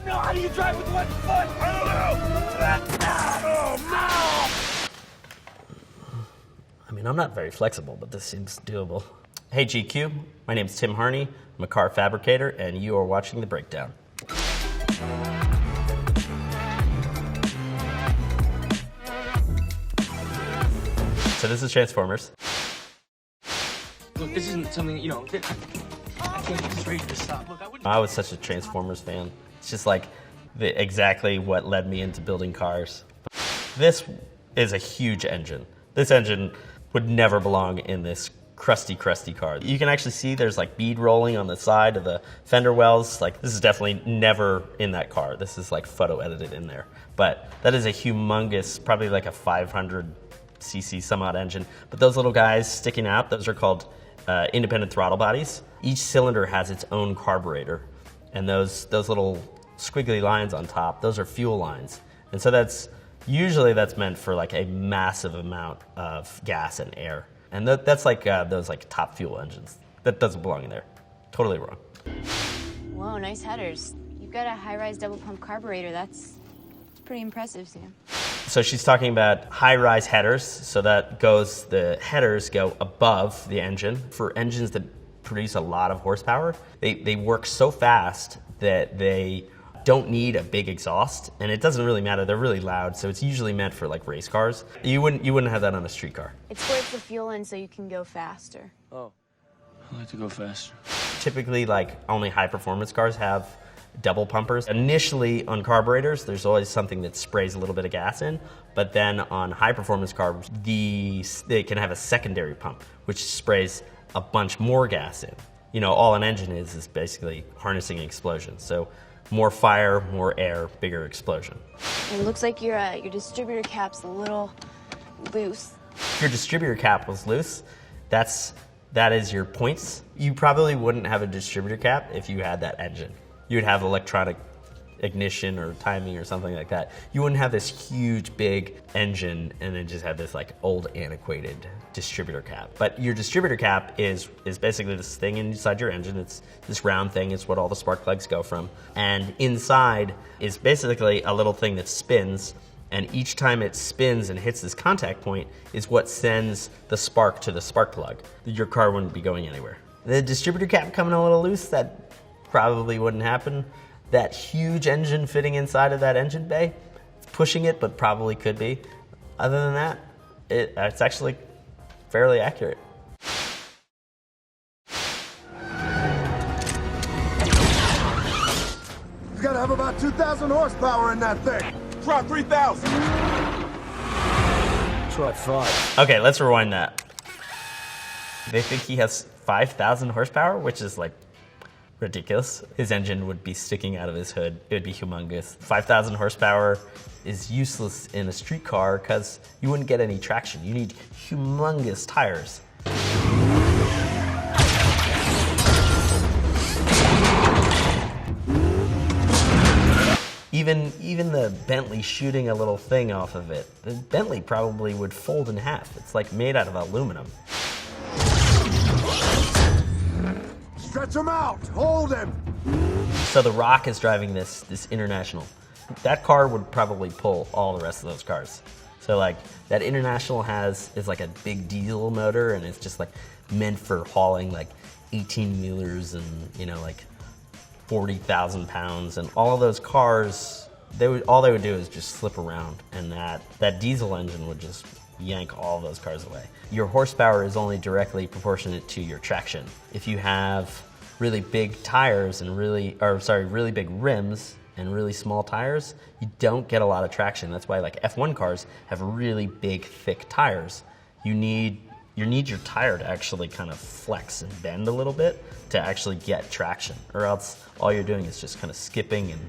know how do you drive with one foot? I don't know. Oh, no. I mean, I'm not very flexible, but this seems doable. Hey GQ, my name's Tim Harney. I'm a car fabricator, and you are watching The Breakdown. So this is Transformers. Look, this isn't something, you know, I can't get straight to stop. Look, I was such a Transformers fan. It's just like exactly what led me into building cars. This is a huge engine. This engine would never belong in this crusty car. You can actually see there's like bead rolling on the side of the fender wells. Like, this is definitely never in that car. This is like photo edited in there. But that is a humongous, probably like a 500cc some odd engine. But those little guys sticking out, those are called independent throttle bodies. Each cylinder has its own carburetor. And those little squiggly lines on top, those are fuel lines. And so that's meant for like a massive amount of gas and air. And that's like those like top fuel engines. That doesn't belong in there. Totally wrong. Whoa, nice headers. You've got a high-rise double pump carburetor. That's pretty impressive, Sam. So she's talking about high-rise headers. So the headers go above the engine. For engines that produce a lot of horsepower, they work so fast that they don't need a big exhaust, and it doesn't really matter. They're really loud, so it's usually meant for like race cars. You wouldn't have that on a street car. It squirts the fuel in so you can go faster. Oh, I like to go faster. Typically, like, only high-performance cars have double pumpers. Initially, on carburetors, there's always something that sprays a little bit of gas in, but then on high-performance cars, they can have a secondary pump, which sprays a bunch more gas in. You know, all an engine is basically harnessing an explosion. So more fire, more air, bigger explosion. It looks like your distributor cap's a little loose. If your distributor cap was loose, that is your points. You probably wouldn't have a distributor cap if you had that engine. You would have electronic ignition or timing or something like that. You wouldn't have this huge big engine and then just have this like old antiquated distributor cap. But your distributor cap is basically this thing inside your engine. It's this round thing. It's what all the spark plugs go from. And inside is basically a little thing that spins, and each time it spins and hits this contact point is what sends the spark to the spark plug. Your car wouldn't be going anywhere. The distributor cap coming a little loose, that probably wouldn't happen. That huge engine fitting inside of that engine bay, it's pushing it, but probably could be. Other than that, it's actually fairly accurate. You gotta have about 2,000 horsepower in that thing. Try 3,000. Try 5. Okay, let's rewind that. They think he has 5,000 horsepower, which is like ridiculous. His engine would be sticking out of his hood. It would be humongous. 5,000 horsepower is useless in a street car because you wouldn't get any traction. You need humongous tires. Even the Bentley shooting a little thing off of it, the Bentley probably would fold in half. It's like made out of aluminum. Stretch him out. Hold him. So the Rock is driving this International. That car would probably pull all the rest of those cars. So like that International is like a big diesel motor, and it's just like meant for hauling like 18-wheelers and, you know, like 40,000 pounds, and all of those cars, all they would do is just slip around, and that diesel engine would just yank all of those cars away. Your horsepower is only directly proportionate to your traction. If you have really big tires and really big rims and really small tires, you don't get a lot of traction. That's why like F1 cars have really big, thick tires. You need your tire to actually kind of flex and bend a little bit to actually get traction, or else all you're doing is just kind of skipping and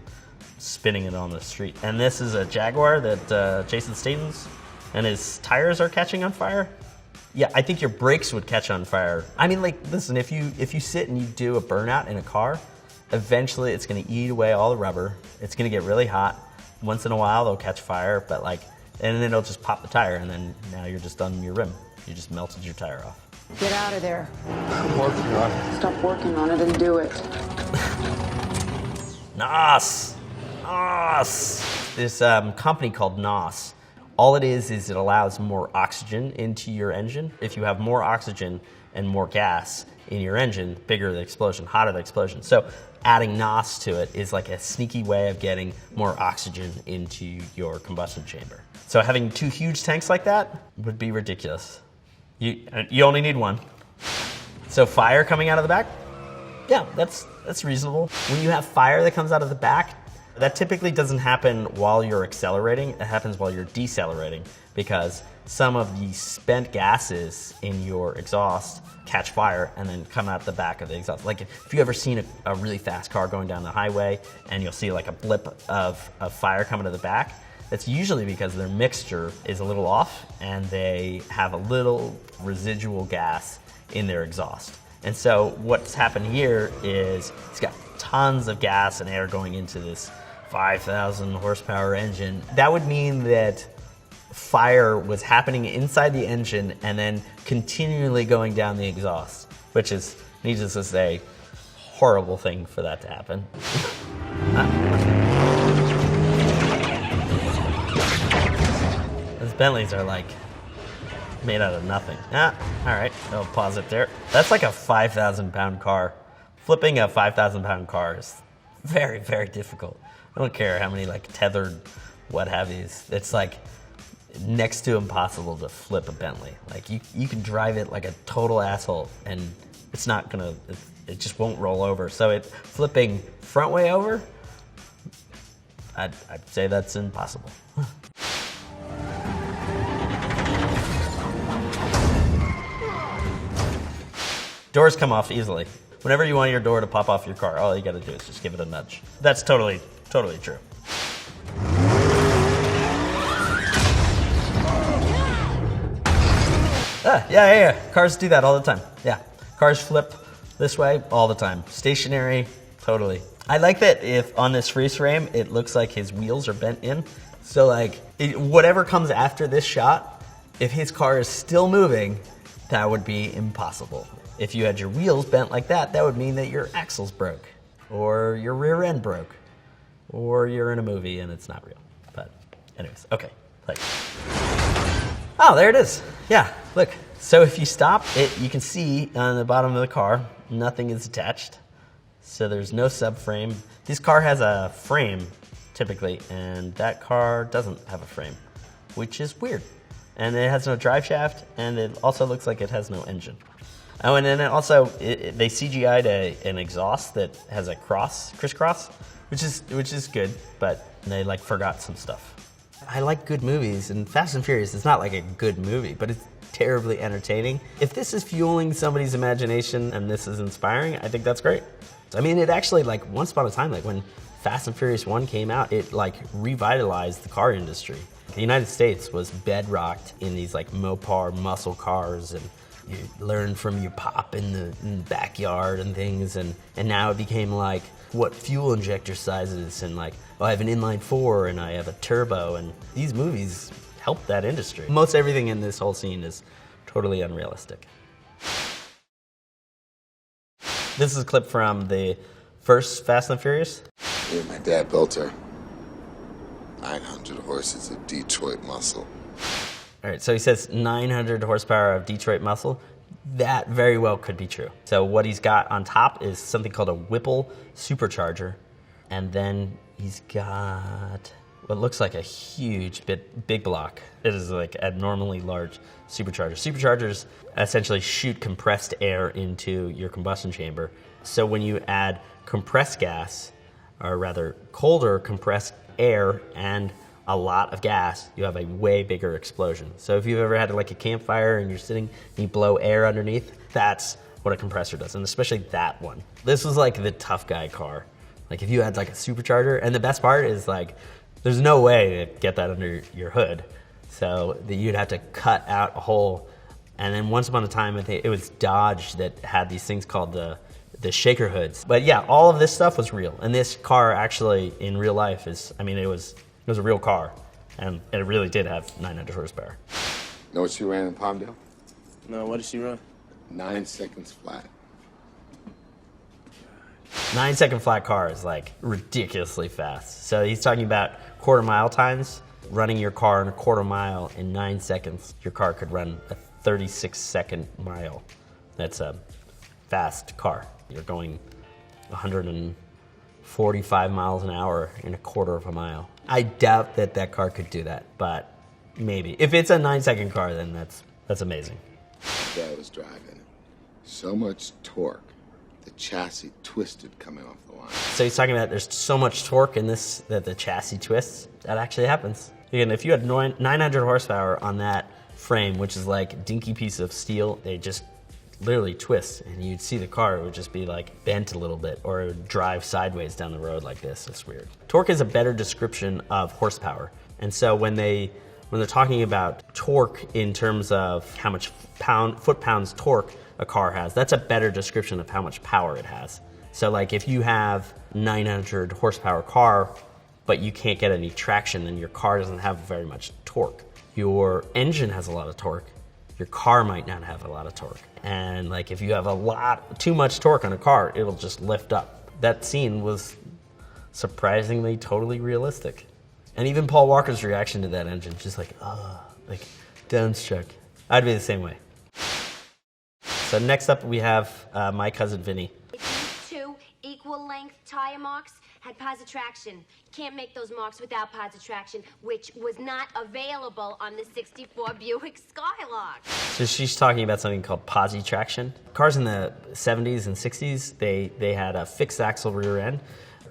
spinning it on the street. And this is a Jaguar that Jason Statham's, and his tires are catching on fire. Yeah, I think your brakes would catch on fire. I mean, like, listen, if you sit and you do a burnout in a car, eventually it's gonna eat away all the rubber. It's gonna get really hot. Once in a while they'll catch fire, but like, and then it'll just pop the tire, and then now you're just on your rim. You just melted your tire off. Get out of there. I'm working on it. Stop working on it and do it. Nice. NOS. This company called NOS. All it is it allows more oxygen into your engine. If you have more oxygen and more gas in your engine, bigger the explosion, hotter the explosion. So adding NOS to it is like a sneaky way of getting more oxygen into your combustion chamber. So having two huge tanks like that would be ridiculous. You only need one. So fire coming out of the back? Yeah, that's reasonable. When you have fire that comes out of the back, that typically doesn't happen while you're accelerating. It happens while you're decelerating because some of the spent gases in your exhaust catch fire and then come out the back of the exhaust. Like if you ever seen a really fast car going down the highway and you'll see like a blip of fire coming to the back, that's usually because their mixture is a little off and they have a little residual gas in their exhaust. And so what's happened here is it's got tons of gas and air going into this 5,000 horsepower engine. That would mean that fire was happening inside the engine and then continually going down the exhaust, which is, needless to say, horrible thing for that to happen. Those Bentleys are like made out of nothing. All right, I'll pause it there. That's like a 5,000 pound car. Flipping a 5,000 pound car is very, very difficult. I don't care how many like tethered what have yous. It's like next to impossible to flip a Bentley. Like you can drive it like a total asshole and it's not gonna, it just won't roll over. So flipping front way over, I'd say that's impossible. Doors come off easily. Whenever you want your door to pop off your car, all you gotta do is just give it a nudge. That's totally true. Yeah. Cars do that all the time. Yeah, cars flip this way all the time. Stationary, totally. I like that if on this freeze frame, it looks like his wheels are bent in. So like, whatever comes after this shot, if his car is still moving, that would be impossible. If you had your wheels bent like that, that would mean that your axles broke, or your rear end broke, or you're in a movie and it's not real. But anyways, okay, like. Oh, there it is. Yeah, look. So if you stop it, you can see on the bottom of the car, nothing is attached. So there's no subframe. This car has a frame, typically, and that car doesn't have a frame, which is weird. And it has no drive shaft, and it also looks like it has no engine. Oh, and then also, they CGI'd an exhaust that has a crisscross, which is good, but they like forgot some stuff. I like good movies, and Fast and Furious is not like a good movie, but it's terribly entertaining. If this is fueling somebody's imagination and this is inspiring, I think that's great. I mean, it actually, like, once upon a time, like when Fast and Furious 1 came out, it like revitalized the car industry. The United States was bedrocked in these like Mopar muscle cars, and you learn from your pop in the backyard and things, and now it became like what fuel injector sizes, and like, oh, I have an inline 4 and I have a turbo, and these movies helped that industry. Most everything in this whole scene is totally unrealistic. This is a clip from the first Fast and Furious. Yeah, my dad built her. 900 horses of Detroit muscle. All right, so he says 900 horsepower of Detroit muscle. That very well could be true. So what he's got on top is something called a Whipple supercharger. And then he's got what looks like a huge big block. It is like abnormally large supercharger. Superchargers essentially shoot compressed air into your combustion chamber. So when you add compressed gas, or rather colder compressed air and a lot of gas, you have a way bigger explosion. So if you've ever had like a campfire and you're sitting and you blow air underneath, that's what a compressor does, and especially that one. This was like the tough guy car. Like if you had like a supercharger, and the best part is like, there's no way to get that under your hood. So you'd have to cut out a hole. And then once upon a time, I think it was Dodge that had these things called the shaker hoods. But yeah, all of this stuff was real. And this car actually in real life is, I mean, it was a real car. And it really did have 900 horsepower. Know what she ran in Palmdale? No, what did she run? 9 seconds flat. 9-second flat car is like ridiculously fast. So he's talking about quarter mile times. Running your car in a quarter mile in 9 seconds, your car could run a 36-second mile. That's a fast car. You're going 145 miles an hour in a quarter of a mile. I doubt that that car could do that, but maybe. If it's a 9-second car, then that's amazing. Dad was driving it. So much torque, the chassis twisted coming off the line. So he's talking about there's so much torque in this that the chassis twists. That actually happens. Again, if you had 900 horsepower on that frame, which is like a dinky piece of steel, they just literally twist, and you'd see the car, it would just be like bent a little bit, or it would drive sideways down the road like this. It's weird. Torque is a better description of horsepower. And so when they're talking about torque in terms of how much foot-pounds torque a car has, that's a better description of how much power it has. So like if you have 900 horsepower car, but you can't get any traction, then your car doesn't have very much torque. Your engine has a lot of torque. Your car might not have a lot of torque. And like if you have too much torque on a car, it'll just lift up. That scene was surprisingly totally realistic. And even Paul Walker's reaction to that engine, just like, like dumbstruck. I'd be the same way. So next up we have my cousin Vinny. These two equal-length tire marks had positive traction. Can't make those marks without positive traction, which was not available on the '64 Buick Skylark. So she's talking about something called posi traction. Cars in the 70s and 60s, they had a fixed axle rear end,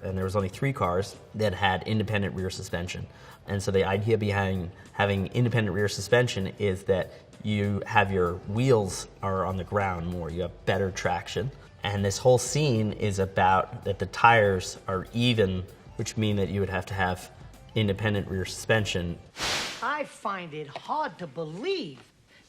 and there was only 3 cars that had independent rear suspension. And so the idea behind having independent rear suspension is that you have your wheels are on the ground more, you have better traction. And this whole scene is about that the tires are even, which mean that you would have to have independent rear suspension. I find it hard to believe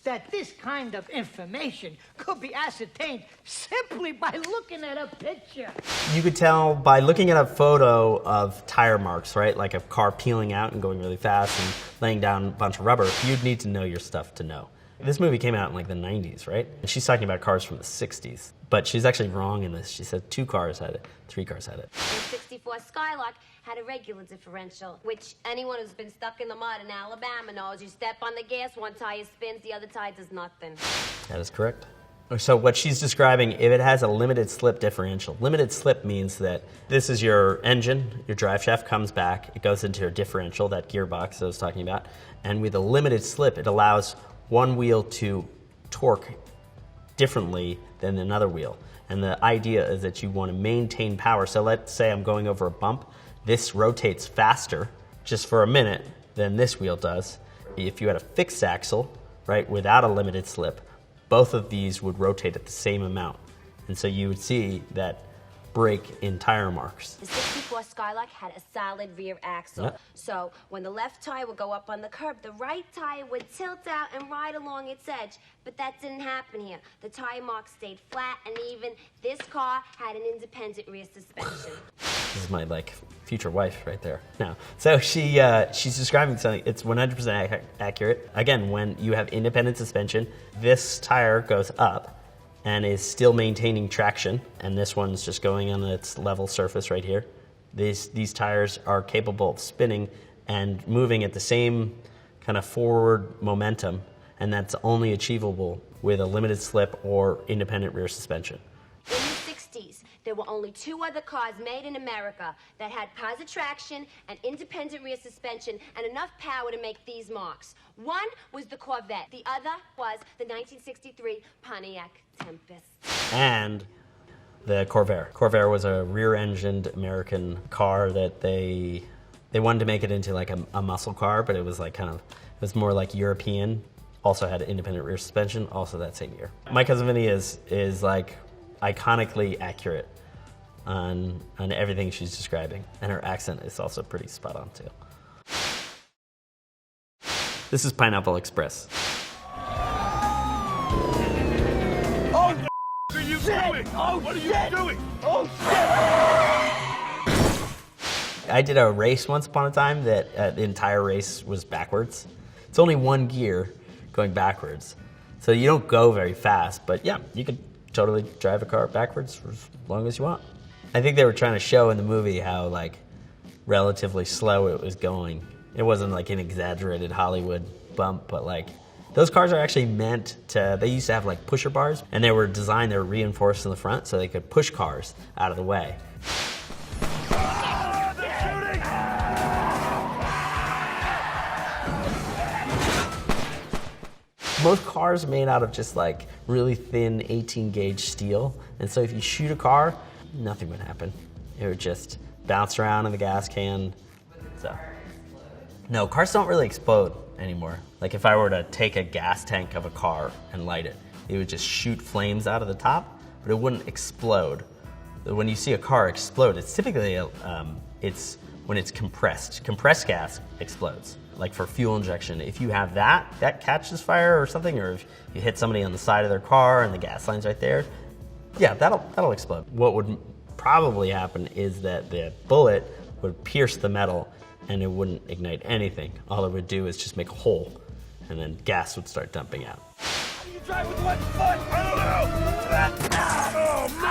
that this kind of information could be ascertained simply by looking at a picture. You could tell by looking at a photo of tire marks, right? Like a car peeling out and going really fast and laying down a bunch of rubber. You'd need to know your stuff to know. This movie came out in like the 90s, right? And she's talking about cars from the 60s. But she's actually wrong in this. She said 2 cars had it, 3 cars had it. The '64 Skylark had a regular differential, which anyone who's been stuck in the mud in Alabama knows. You step on the gas, one tire spins, the other tire does nothing. That is correct. So what she's describing, if it has a limited slip differential, limited slip means that this is your engine, your drive shaft comes back, it goes into your differential, that gearbox I was talking about, and with a limited slip, it allows one wheel to torque differently than another wheel. And the idea is that you want to maintain power. So let's say I'm going over a bump. This rotates faster just for a minute than this wheel does. If you had a fixed axle, right, without a limited slip, both of these would rotate at the same amount. And so you would see that break in tire marks. The '64 Skylark had a solid rear axle. Yep. So when the left tire would go up on the curb, the right tire would tilt out and ride along its edge. But that didn't happen here. The tire marks stayed flat and even. This car had an independent rear suspension. This is my like future wife right there. Now, so she's describing something. It's 100% accurate. Again, when you have independent suspension, this tire goes up and is still maintaining traction, and this one's just going on its level surface right here. These tires are capable of spinning and moving at the same kind of forward momentum, and that's only achievable with a limited slip or independent rear suspension. In the '60s, there were only 2 other cars made in America that had positive traction and independent rear suspension and enough power to make these marks. One was the Corvette. The other was the 1963 Pontiac Tempest. And the Corvair. Corvair was a rear-engined American car that they wanted to make it into like a muscle car, but it was like it was more like European. Also had independent rear suspension, also that same year. My cousin Vinny is like iconically accurate on everything she's describing, and her accent is also pretty spot on too. This is Pineapple Express. Oh, what are you doing? Oh, what are you doing? Oh, shit! I did a race once upon a time that the entire race was backwards. It's only 1 gear going backwards, so you don't go very fast, but yeah, you could totally drive a car backwards for as long as you want. I think they were trying to show in the movie how like relatively slow it was going. It wasn't like an exaggerated Hollywood bump, but like those cars are actually meant to, they used to have like pusher bars, and they were designed, they were reinforced in the front so they could push cars out of the way. Most cars are made out of just like really thin 18 gauge steel, and so if you shoot a car, nothing would happen. It would just bounce around in the gas can. So, no, cars don't really explode anymore. Like if I were to take a gas tank of a car and light it, it would just shoot flames out of the top, but it wouldn't explode. When you see a car explode, it's typically it's when it's compressed. Compressed gas explodes. Like for fuel injection, if you have that catches fire or something, or if you hit somebody on the side of their car and the gas line's right there, yeah, that'll explode. What would probably happen is that the bullet would pierce the metal and it wouldn't ignite anything. All it would do is just make a hole, and then gas would start dumping out. How do you drive with one foot? I don't know. Oh, no.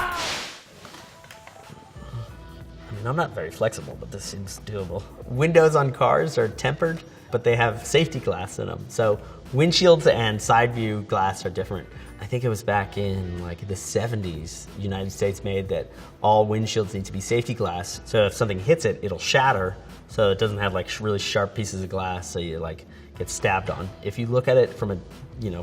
I mean, I'm not very flexible, but this seems doable. Windows on cars are tempered, but they have safety glass in them. So windshields and side view glass are different. I think it was back in like the 70s, the United States made that all windshields need to be safety glass. So if something hits it, it'll shatter. So it doesn't have like really sharp pieces of glass, so you like get stabbed on. If you look at it from a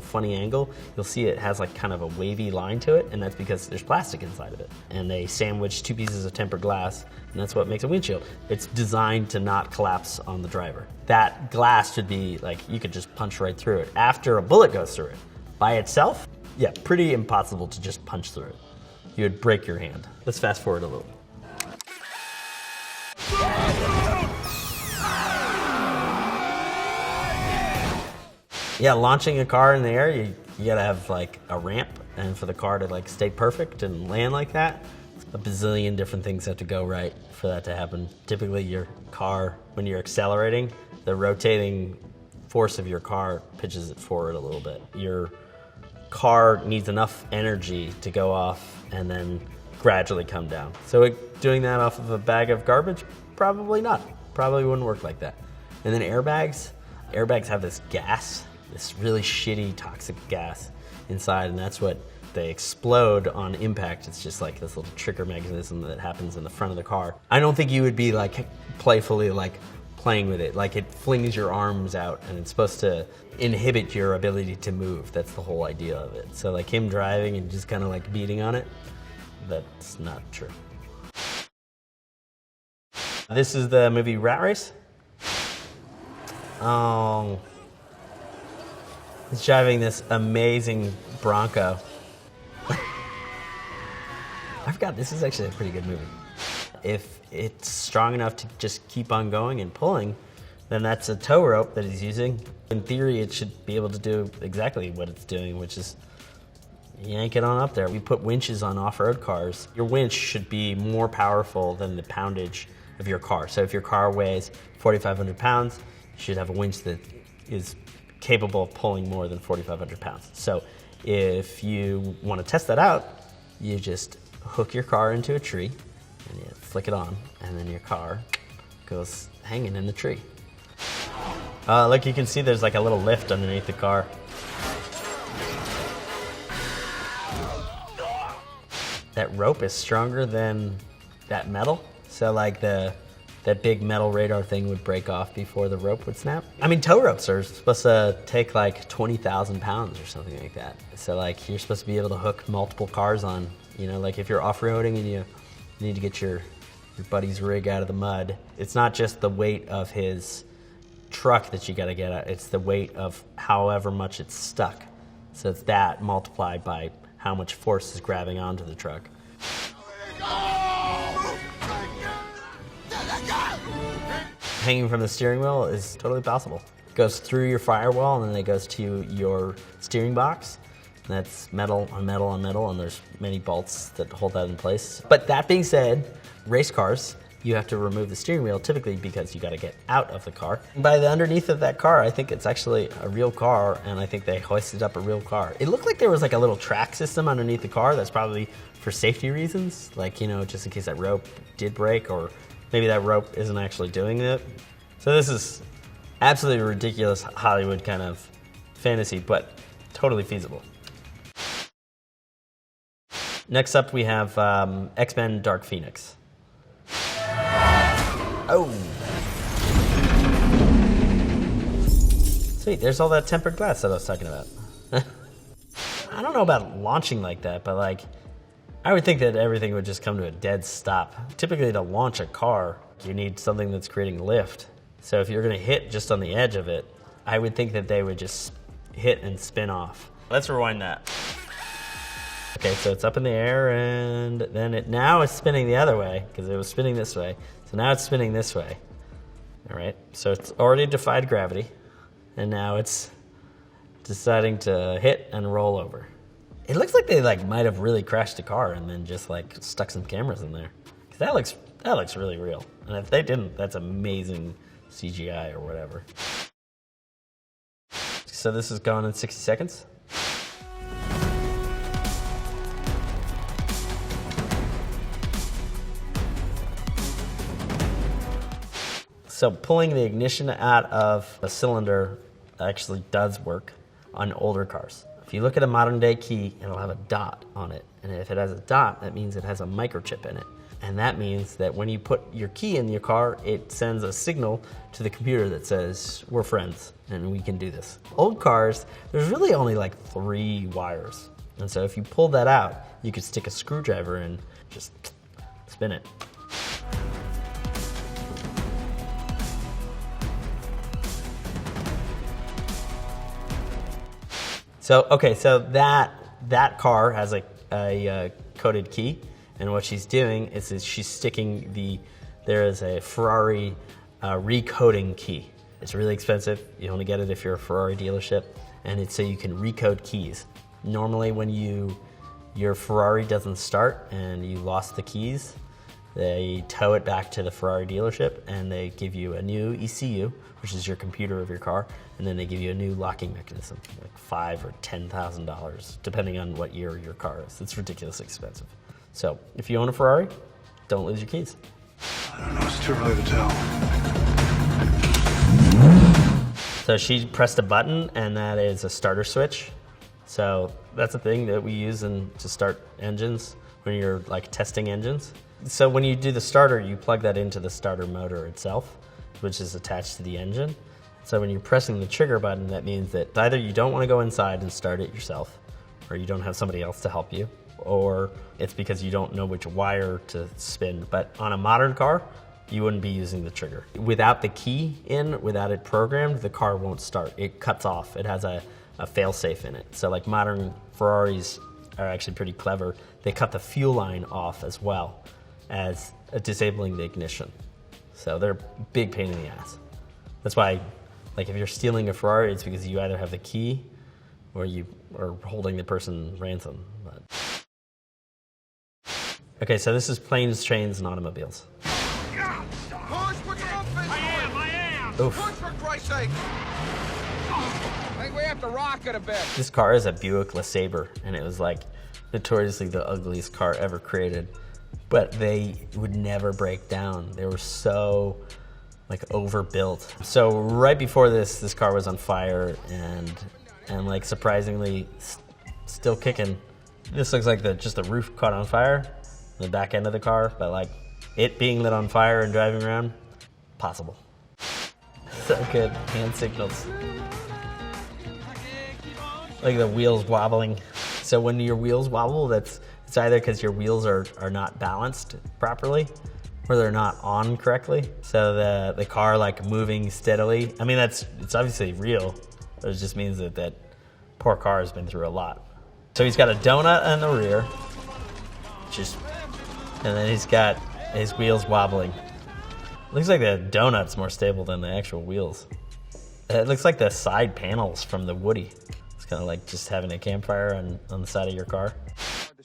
funny angle, you'll see it has like kind of a wavy line to it, and that's because there's plastic inside of it. And they sandwich two pieces of tempered glass, and that's what makes a windshield. It's designed to not collapse on the driver. That glass should be like, you could just punch right through it. After a bullet goes through it, by itself, yeah, pretty impossible to just punch through it. You would break your hand. Let's fast forward a little. Yeah, launching a car in the air, you gotta have like a ramp, and for the car to like stay perfect and land like that, a bazillion different things have to go right for that to happen. Typically your car, when you're accelerating, the rotating force of your car pitches it forward a little bit. Your car needs enough energy to go off and then gradually come down. So doing that off of a bag of garbage, probably not. Probably wouldn't work like that. And then airbags have this gas, this really shitty toxic gas inside, and that's what they explode on impact. It's just like this little trigger mechanism that happens in the front of the car. I don't think you would be like playfully like playing with it. Like it flings your arms out and it's supposed to inhibit your ability to move. That's the whole idea of it. So like him driving and just kind of like beating on it, that's not true. This is the movie Rat Race. Oh, he's driving this amazing Bronco. I forgot, this is actually a pretty good movie. If it's strong enough to just keep on going and pulling, then that's a tow rope that he's using. In theory, it should be able to do exactly what it's doing, which is yank it on up there. We put winches on off-road cars. Your winch should be more powerful than the poundage of your car. So if your car weighs 4,500 pounds, you should have a winch that is capable of pulling more than 4,500 pounds. So if you want to test that out, you just hook your car into a tree and you flick it on, and then your car goes hanging in the tree. Look, you can see there's like a little lift underneath the car. That rope is stronger than that metal, so like that big metal radar thing would break off before the rope would snap. I mean, tow ropes are supposed to take like 20,000 pounds or something like that. So like you're supposed to be able to hook multiple cars on, like if you're off-roading and you need to get your buddy's rig out of the mud, it's not just the weight of his truck that you gotta get at, it's the weight of however much it's stuck. So it's that multiplied by how much force is grabbing onto the truck. Hanging from the steering wheel is totally possible. It goes through your firewall and then it goes to your steering box. That's metal on metal on metal, and there's many bolts that hold that in place. But that being said, race cars you have to remove the steering wheel typically because you got to get out of the car. By the underneath of that car, I think it's actually a real car, and I think they hoisted up a real car. It looked like there was like a little track system underneath the car that's probably for safety reasons, like, you know, just in case that rope did break, or maybe that rope isn't actually doing it. So this is absolutely ridiculous Hollywood kind of fantasy, but totally feasible. Next up we have X-Men Dark Phoenix. Oh. Sweet, there's all that tempered glass that I was talking about. I don't know about launching like that, but like, I would think that everything would just come to a dead stop. Typically to launch a car, you need something that's creating lift. So if you're gonna hit just on the edge of it, I would think that they would just hit and spin off. Let's rewind that. Okay, so it's up in the air, and then it now is spinning the other way, because it was spinning this way. So now it's spinning this way. All right, so it's already defied gravity, and now it's deciding to hit and roll over. It looks like they like might have really crashed a car and then just like stuck some cameras in there. 'Cause that looks really real. And if they didn't, that's amazing CGI or whatever. So this is going in 60 seconds. So pulling the ignition out of a cylinder actually does work on older cars. If you look at a modern day key, it'll have a dot on it. And if it has a dot, that means it has a microchip in it. And that means that when you put your key in your car, it sends a signal to the computer that says, we're friends and we can do this. Old cars, there's really only like 3 wires. And so if you pull that out, you could stick a screwdriver in, just spin it. So, okay, so that car has a coded key, and what she's doing is she's sticking there is a Ferrari Recoding Key. It's really expensive. You only get it if you're a Ferrari dealership, and it's so you can recode keys. Normally when your Ferrari doesn't start and you lost the keys, they tow it back to the Ferrari dealership and they give you a new ECU, which is your computer of your car, and then they give you a new locking mechanism, like $5,000 or $10,000, depending on what year your car is. It's ridiculously expensive. So if you own a Ferrari, don't lose your keys. I don't know, it's too early to tell. So she pressed a button, and that is a starter switch. So that's a thing that we use to start engines when you're like testing engines. So when you do the starter, you plug that into the starter motor itself, which is attached to the engine. So when you're pressing the trigger button, that means that either you don't want to go inside and start it yourself, or you don't have somebody else to help you, or it's because you don't know which wire to spin. But on a modern car, you wouldn't be using the trigger. Without the key in, without it programmed, the car won't start. It cuts off. It has a fail-safe in it. So like modern Ferraris are actually pretty clever. They cut the fuel line off as well as disabling the ignition. So they're a big pain in the ass. That's why, like, if you're stealing a Ferrari, it's because you either have the key or you are holding the person ransom. But... Okay, so this is planes, trains, and automobiles. Push, put your own face I am! Oof. Push, for Christ's sake! I think we have to rock it a bit. This car is a Buick LeSabre, and it was like notoriously the ugliest car ever created. But they would never break down. They were so like overbuilt. So right before this car was on fire and like surprisingly still kicking. This looks like just the roof caught on fire, the back end of the car, but like it being lit on fire and driving around, possible. So good, hand signals. Like the wheels wobbling. So when your wheels wobble, it's either because your wheels are not balanced properly or they're not on correctly. So the car like moving steadily. I mean, it's obviously real, but it just means that poor car has been through a lot. So he's got a donut in the rear, and then he's got his wheels wobbling. Looks like the donut's more stable than the actual wheels. It looks like the side panels from the Woody. It's kind of like just having a campfire on the side of your car.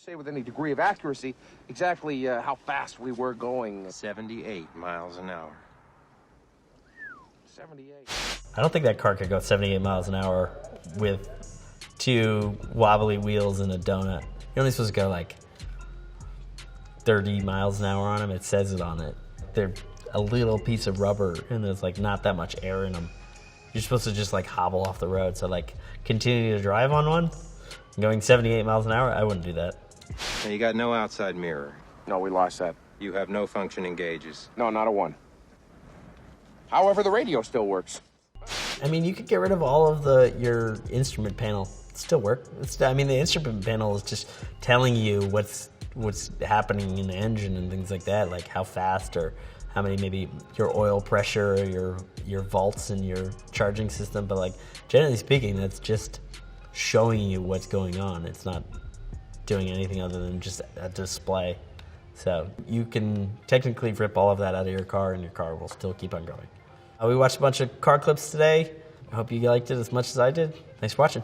say with any degree of accuracy exactly how fast we were going. 78 miles an hour. 78. I don't think that car could go 78 miles an hour with 2 wobbly wheels and a donut. You're only supposed to go like 30 miles an hour on them. It says it on it. They're a little piece of rubber and there's like not that much air in them. You're supposed to just like hobble off the road. So like continue to drive on one, going 78 miles an hour, I wouldn't do that. And you got no outside mirror. No, we lost that. You have no functioning gauges. No, not a one. However, the radio still works. I mean, you could get rid of all of your instrument panel. It still work. I mean, the instrument panel is just telling you what's happening in the engine and things like that, like how fast or how many, maybe your oil pressure or your volts in your charging system. But like generally speaking, that's just showing you what's going on. It's not doing anything other than just a display. So you can technically rip all of that out of your car and your car will still keep on going. We watched a bunch of car clips today. I hope you liked it as much as I did. Thanks for watching.